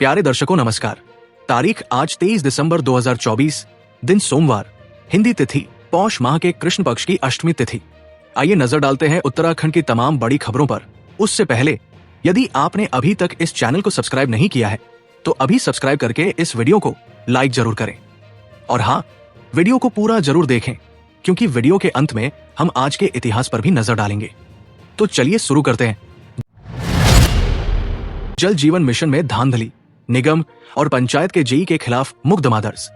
प्यारे दर्शकों नमस्कार। तारीख आज 23 दिसंबर 2024, दिन सोमवार, हिंदी तिथि पौष माह के कृष्ण पक्ष की अष्टमी तिथि। आइए नजर डालते हैं उत्तराखंड की तमाम बड़ी खबरों पर। उससे पहले यदि आपने अभी तक इस चैनल को सब्सक्राइब नहीं किया है तो अभी सब्सक्राइब करके इस वीडियो को लाइक जरूर करें। और हाँ, वीडियो को पूरा जरूर देखें क्योंकि वीडियो के अंत में हम आज के इतिहास पर भी नजर डालेंगे। तो चलिए शुरू करते हैं। जल जीवन मिशन में धांधली, निगम और पंचायत के जेई के खिलाफ मुकदमा दर्ज।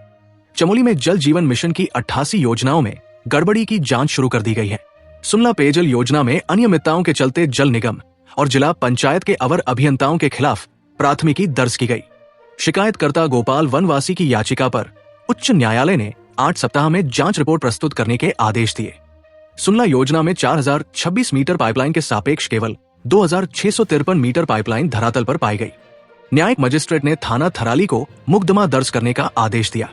चमोली में जल जीवन मिशन की 88 योजनाओं में गड़बड़ी की जांच शुरू कर दी गई है। सुमला पेयजल योजना में अनियमितताओं के चलते जल निगम और जिला पंचायत के अवर अभियंताओं के खिलाफ प्राथमिकी दर्ज की गई। शिकायतकर्ता गोपाल वनवासी की याचिका पर उच्च न्यायालय ने 8 सप्ताह में जांच रिपोर्ट प्रस्तुत करने के आदेश दिए। सुमला योजना में 4026 मीटर पाइपलाइन के सापेक्ष केवल 2653 मीटर पाइपलाइन धरातल पर पाई गई। न्यायिक मजिस्ट्रेट ने थाना थराली को मुकदमा दर्ज करने का आदेश दिया।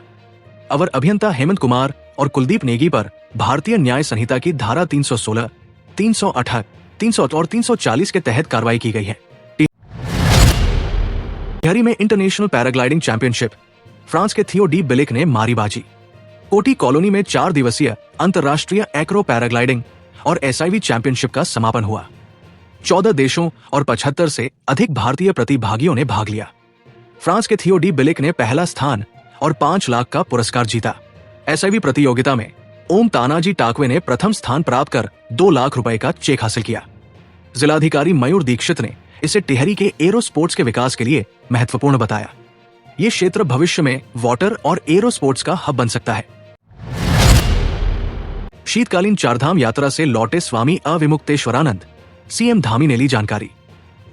अवर अभियंता हेमंत कुमार और कुलदीप नेगी पर भारतीय न्याय संहिता की धारा 316, 308, 300 और 340 के तहत कार्रवाई की गई है। टिहरी में इंटरनेशनल पैराग्लाइडिंग चैंपियनशिप, फ्रांस के थियो डी बिलिक ने मारी बाजी। कोटी कॉलोनी में 4 दिवसीय अंतर्राष्ट्रीय एक्रो पैराग्लाइडिंग और SIV चैंपियनशिप का समापन हुआ। 14 देशों और 75 से अधिक भारतीय प्रतिभागियों ने भाग लिया। फ्रांस के थियो डी बिलिक ने पहला स्थान और 5 लाख का पुरस्कार जीता। SIV प्रतियोगिता में ओम तानाजी टाकवे ने प्रथम स्थान प्राप्त कर 2 लाख रुपए का चेक हासिल किया। जिलाधिकारी मयूर दीक्षित ने इसे टिहरी के एरो स्पोर्ट्स के विकास के लिए महत्वपूर्ण बताया। ये क्षेत्र भविष्य में वाटर और एरो स्पोर्ट्स का हब बन सकता है। शीतकालीन चारधाम यात्रा से लौटे स्वामी अविमुक्तेश्वरानंद, CM धामी ने ली जानकारी।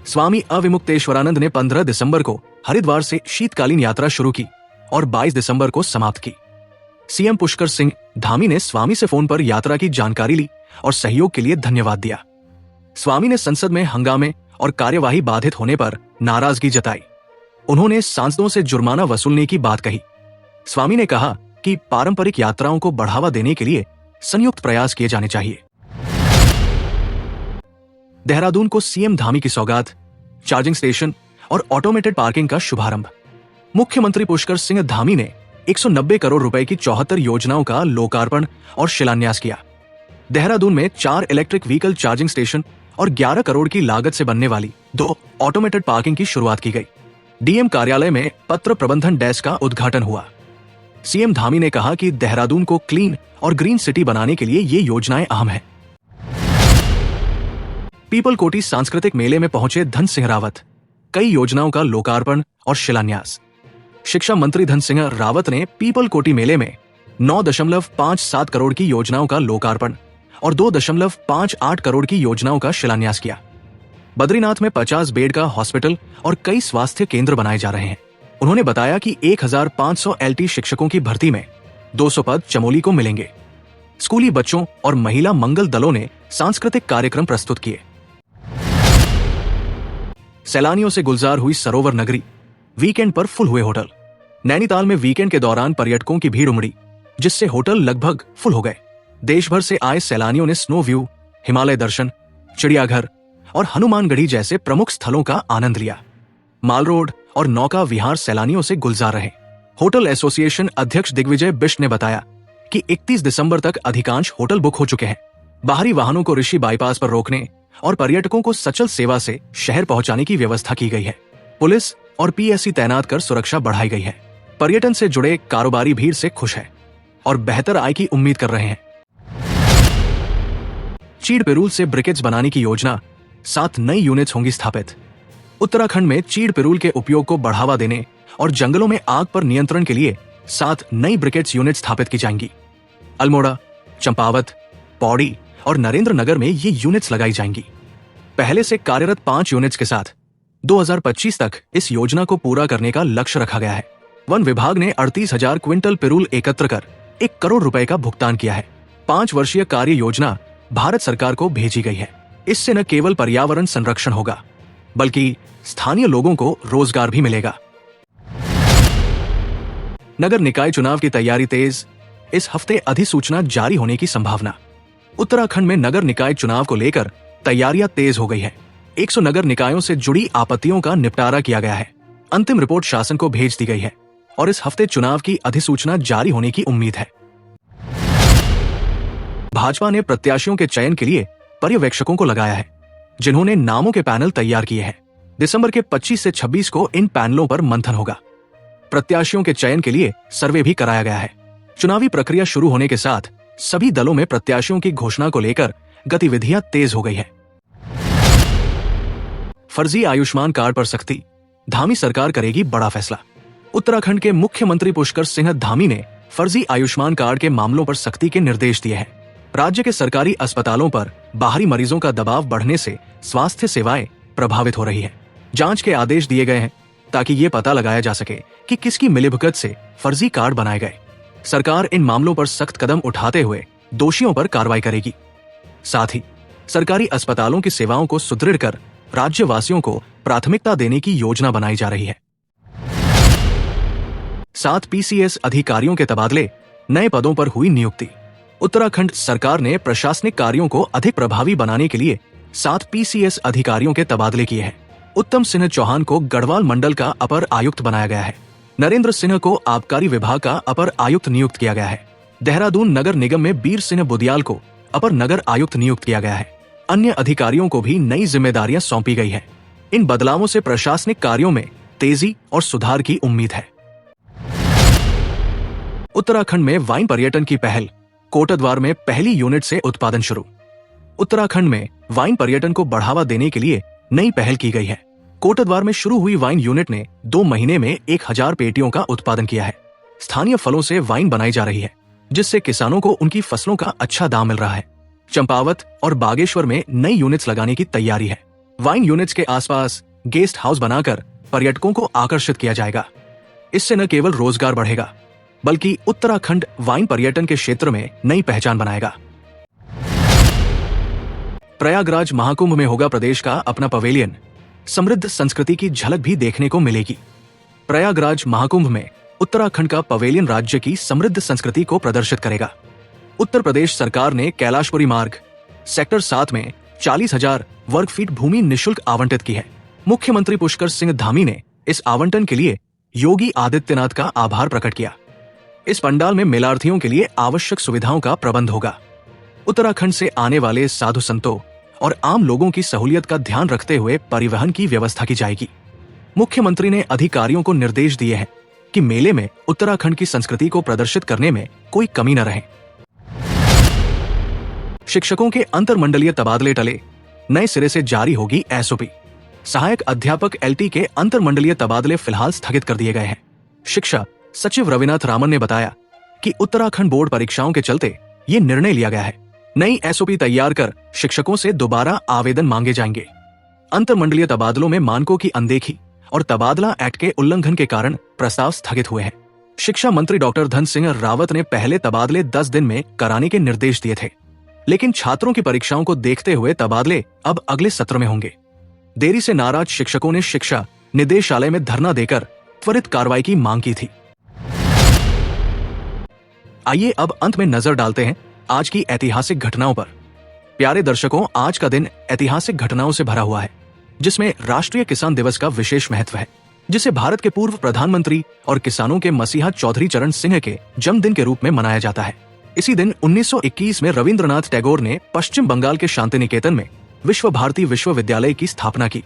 स्वामी अविमुक्तेश्वरानंद ने 15 दिसंबर को हरिद्वार से शीतकालीन यात्रा शुरू की और 22 दिसंबर को समाप्त की। CM पुष्कर सिंह धामी ने स्वामी से फोन पर यात्रा की जानकारी ली और सहयोग के लिए धन्यवाद दिया। स्वामी ने संसद में हंगामे और कार्यवाही बाधित होने पर नाराजगी जताई। उन्होंने सांसदों से जुर्माना वसूलने की बात कही। स्वामी ने कहा कि पारंपरिक यात्राओं को बढ़ावा देने के लिए संयुक्त प्रयास किए जाने चाहिए। देहरादून को CM धामी की सौगात, चार्जिंग स्टेशन और ऑटोमेटेड पार्किंग का शुभारंभ। मुख्यमंत्री पुष्कर सिंह धामी ने 190 करोड़ रुपए की 74 योजनाओं का लोकार्पण और शिलान्यास किया। देहरादून में 4 इलेक्ट्रिक व्हीकल चार्जिंग स्टेशन और 11 करोड़ की लागत से बनने वाली 2 ऑटोमेटेड पार्किंग की शुरुआत की गई। DM कार्यालय में पत्र प्रबंधन डेस्क का उद्घाटन हुआ। CM धामी ने कहा कि देहरादून को क्लीन और ग्रीन सिटी बनाने के लिए ये योजनाएं अहम हैं। पीपल कोटी सांस्कृतिक मेले में पहुंचे धन सिंह रावत, कई योजनाओं का लोकार्पण और शिलान्यास। शिक्षा मंत्री धन सिंह रावत ने पीपल कोटी मेले में 9.57 करोड़ की योजनाओं का लोकार्पण और 2.58 करोड़ की योजनाओं का शिलान्यास किया। बद्रीनाथ में 50 बेड का हॉस्पिटल और कई स्वास्थ्य केंद्र बनाए जा रहे हैं। उन्होंने बताया कि 1500 LT शिक्षकों की भर्ती में 200 पद चमोली को मिलेंगे। स्कूली बच्चों और महिला मंगल दलों ने सांस्कृतिक कार्यक्रम प्रस्तुत किए। सैलानियों से गुलजार हुई सरोवर नगरी, वीकेंड पर फुल हुए होटल। नैनीताल में वीकेंड के दौरान पर्यटकों की भीड़ उमड़ी, जिससे होटल लगभग फुल हो गए। देश भर से आए सैलानियों ने स्नो व्यू, हिमालय दर्शन, चिड़ियाघर और हनुमानगढ़ी जैसे प्रमुख स्थलों का आनंद लिया। माल रोड और नौका विहार सैलानियों से गुलजार रहे। होटल एसोसिएशन अध्यक्ष दिग्विजय बिष्ट ने बताया कि 31 दिसंबर तक अधिकांश होटल बुक हो चुके हैं। बाहरी वाहनों को ऋषि बाईपास पर रोकने और पर्यटकों को सचल सेवा से शहर पहुंचाने की व्यवस्था की गई है। पुलिस और PSC तैनात कर सुरक्षा बढ़ाई गई है। पर्यटन से जुड़े कारोबारी भीड़ से खुश है और बेहतर आय की उम्मीद कर रहे हैं। चीड़ पिरूल से ब्रिकेट्स बनाने की योजना, 7 नई यूनिट्स होंगी स्थापित। उत्तराखंड में चीड़ पिरूल के उपयोग को बढ़ावा देने और जंगलों में आग पर नियंत्रण के लिए 7 नई ब्रिकेट्स यूनिट स्थापित की जाएंगी। अल्मोड़ा, चंपावत, पौड़ी और नरेंद्र नगर में ये यूनिट्स लगाई जाएंगी। पहले से कार्यरत 5 यूनिट्स के साथ 2025 तक इस योजना को पूरा करने का लक्ष्य रखा गया है। वन विभाग ने 38,000 क्विंटल पिरूल एकत्र कर 1 करोड़ रुपए का भुगतान किया है। 5 वर्षीय कार्य योजना भारत सरकार को भेजी गई है। इससे न केवल पर्यावरण संरक्षण होगा बल्कि स्थानीय लोगों को रोजगार भी मिलेगा। नगर निकाय चुनाव की तैयारी तेज, इस हफ्ते अधिसूचना जारी होने की संभावना। उत्तराखंड में नगर निकाय चुनाव को लेकर तैयारियां तेज हो गई है। 100 नगर निकायों से जुड़ी आपत्तियों का निपटारा किया गया है। अंतिम रिपोर्ट शासन को भेज दी गई है और इस हफ्ते चुनाव की अधिसूचना जारी होने की उम्मीद है। भाजपा ने प्रत्याशियों के चयन के लिए पर्यवेक्षकों को लगाया है, जिन्होंने नामों के पैनल तैयार किए हैं। दिसंबर के 25 से 26 को इन पैनलों पर मंथन होगा। प्रत्याशियों के चयन के लिए सर्वे भी कराया गया है। चुनावी प्रक्रिया शुरू होने के साथ सभी दलों में प्रत्याशियों की घोषणा को लेकर गतिविधियां तेज हो गई है। फर्जी आयुष्मान कार्ड पर सख्ती, धामी सरकार करेगी बड़ा फैसला। उत्तराखंड के मुख्यमंत्री पुष्कर सिंह धामी ने फर्जी आयुष्मान कार्ड के मामलों पर सख्ती के निर्देश दिए हैं। राज्य के सरकारी अस्पतालों पर बाहरी मरीजों का दबाव बढ़ने से स्वास्थ्य सेवाएं प्रभावित हो रही है। जांच के आदेश दिए गए हैं ताकि ये पता लगाया जा सके कि किसकी मिलीभगत से फर्जी कार्ड बनाए गए। सरकार इन मामलों पर सख्त कदम उठाते हुए दोषियों पर कार्रवाई करेगी। साथ ही सरकारी अस्पतालों की सेवाओं को सुदृढ़ कर राज्यवासियों को प्राथमिकता देने की योजना बनाई जा रही है। 7 PCS अधिकारियों के तबादले, नए पदों पर हुई नियुक्ति। उत्तराखंड सरकार ने प्रशासनिक कार्यों को अधिक प्रभावी बनाने के लिए 7 PCS अधिकारियों के तबादले किए हैं। उत्तम सिंह चौहान को गढ़वाल मंडल का अपर आयुक्त बनाया गया है। नरेंद्र सिंह को आबकारी विभाग का अपर आयुक्त नियुक्त किया गया है। देहरादून नगर निगम में बीर सिंह बुदियाल को अपर नगर आयुक्त नियुक्त किया गया है। अन्य अधिकारियों को भी नई जिम्मेदारियां सौंपी गई है। इन बदलावों से प्रशासनिक कार्यों में तेजी और सुधार की उम्मीद है। उत्तराखंड में वाइन पर्यटन की पहल, कोटद्वार में पहली यूनिट से उत्पादन शुरू। उत्तराखंड में वाइन पर्यटन को बढ़ावा देने के लिए नई पहल की गई है। कोटद्वार में शुरू हुई वाइन यूनिट ने 2 महीने में 1000 पेटियों का उत्पादन किया है। स्थानीय फलों से वाइन बनाई जा रही है, जिससे किसानों को उनकी फसलों का अच्छा दाम मिल रहा है। चंपावत और बागेश्वर में नई यूनिट्स लगाने की तैयारी है। वाइन यूनिट्स के आसपास गेस्ट हाउस बनाकर पर्यटकों को आकर्षित किया जाएगा। इससे न केवल रोजगार बढ़ेगा, बल्कि उत्तराखंड वाइन पर्यटन के क्षेत्र में नई पहचान बनाएगा। प्रयागराज महाकुंभ में होगा प्रदेश का अपना पवेलियन, समृद्ध संस्कृति की झलक भी देखने को मिलेगी। प्रयागराज महाकुंभ में उत्तराखंड का पवेलियन राज्य की समृद्ध संस्कृति को प्रदर्शित करेगा। उत्तर प्रदेश सरकार ने कैलाशपुरी मार्ग सेक्टर 7 में 40,000 वर्ग फीट भूमि निःशुल्क आवंटित की है। मुख्यमंत्री पुष्कर सिंह धामी ने इस आवंटन के लिए योगी आदित्यनाथ का आभार प्रकट किया। इस पंडाल में मेलार्थियों के लिए आवश्यक सुविधाओं का प्रबंध होगा। उत्तराखंड से आने वाले साधु संतों और आम लोगों की सहूलियत का ध्यान रखते हुए परिवहन की व्यवस्था की जाएगी। मुख्यमंत्री ने अधिकारियों को निर्देश दिए हैं कि मेले में उत्तराखंड की संस्कृति को प्रदर्शित करने में कोई कमी न रहे। शिक्षकों के अंतरमंडलीय तबादले टले, नए सिरे से जारी होगी SOP। सहायक अध्यापक LT के अंतरमंडलीय तबादले फिलहाल स्थगित कर दिए गए हैं। शिक्षा सचिव रविनाथ रामन ने बताया कि उत्तराखंड बोर्ड परीक्षाओं के चलते ये निर्णय लिया गया है। नई SOP तैयार कर शिक्षकों से दोबारा आवेदन मांगे जाएंगे। अंतरमंडलीय तबादलों में मानकों की अनदेखी और तबादला एक्ट के उल्लंघन के कारण प्रस्ताव स्थगित हुए हैं। शिक्षा मंत्री डॉक्टर धन सिंह रावत ने पहले तबादले 10 दिन में कराने के निर्देश दिए थे, लेकिन छात्रों की परीक्षाओं को देखते हुए तबादले अब अगले सत्र में होंगे। देरी से नाराज शिक्षकों ने शिक्षा निदेशालय में धरना देकर त्वरित कार्रवाई की मांग की थी। आइए अब अंत में नजर डालते हैं आज की ऐतिहासिक घटनाओं पर। प्यारे दर्शकों, आज का दिन ऐतिहासिक घटनाओं से भरा हुआ है, जिसमें राष्ट्रीय किसान दिवस का विशेष महत्व है, जिसे भारत के पूर्व प्रधानमंत्री और किसानों के मसीहा चौधरी चरण सिंह के जन्मदिन के रूप में मनाया जाता है। इसी दिन 1921 में रविंद्रनाथ टैगोर ने पश्चिम बंगाल के शांति निकेतन में विश्व भारती विश्वविद्यालय की स्थापना की,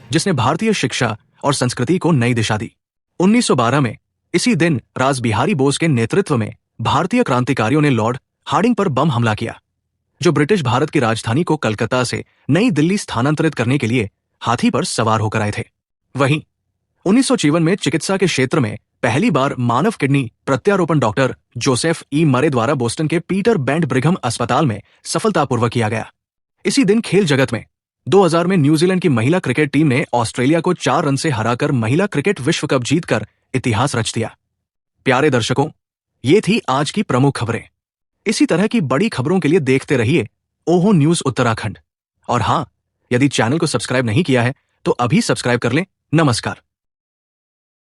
जिसने भारतीय शिक्षा और संस्कृति को नई दिशा दी। 1912 में इसी दिन रासबिहारी बोस के नेतृत्व में भारतीय क्रांतिकारियों ने लॉर्ड हार्डिंग पर बम हमला किया, जो ब्रिटिश भारत की राजधानी को कलकत्ता से नई दिल्ली स्थानांतरित करने के लिए हाथी पर सवार होकर आए थे। वहीं 1954 में चिकित्सा के क्षेत्र में पहली बार मानव किडनी प्रत्यारोपण डॉक्टर जोसेफ E. मरे द्वारा बोस्टन के पीटर बैंड ब्रिघम अस्पताल में सफलतापूर्वक किया गया। इसी दिन खेल जगत में 2000 में न्यूजीलैंड की महिला क्रिकेट टीम ने ऑस्ट्रेलिया को 4 रन से हराकर महिला क्रिकेट विश्व कप जीतकर इतिहास रच दिया। प्यारे दर्शकों, ये थी आज की प्रमुख खबरें। इसी तरह की बड़ी खबरों के लिए देखते रहिए ओहो न्यूज उत्तराखंड। और हाँ, यदि चैनल को सब्सक्राइब नहीं किया है तो अभी सब्सक्राइब कर लें। नमस्कार।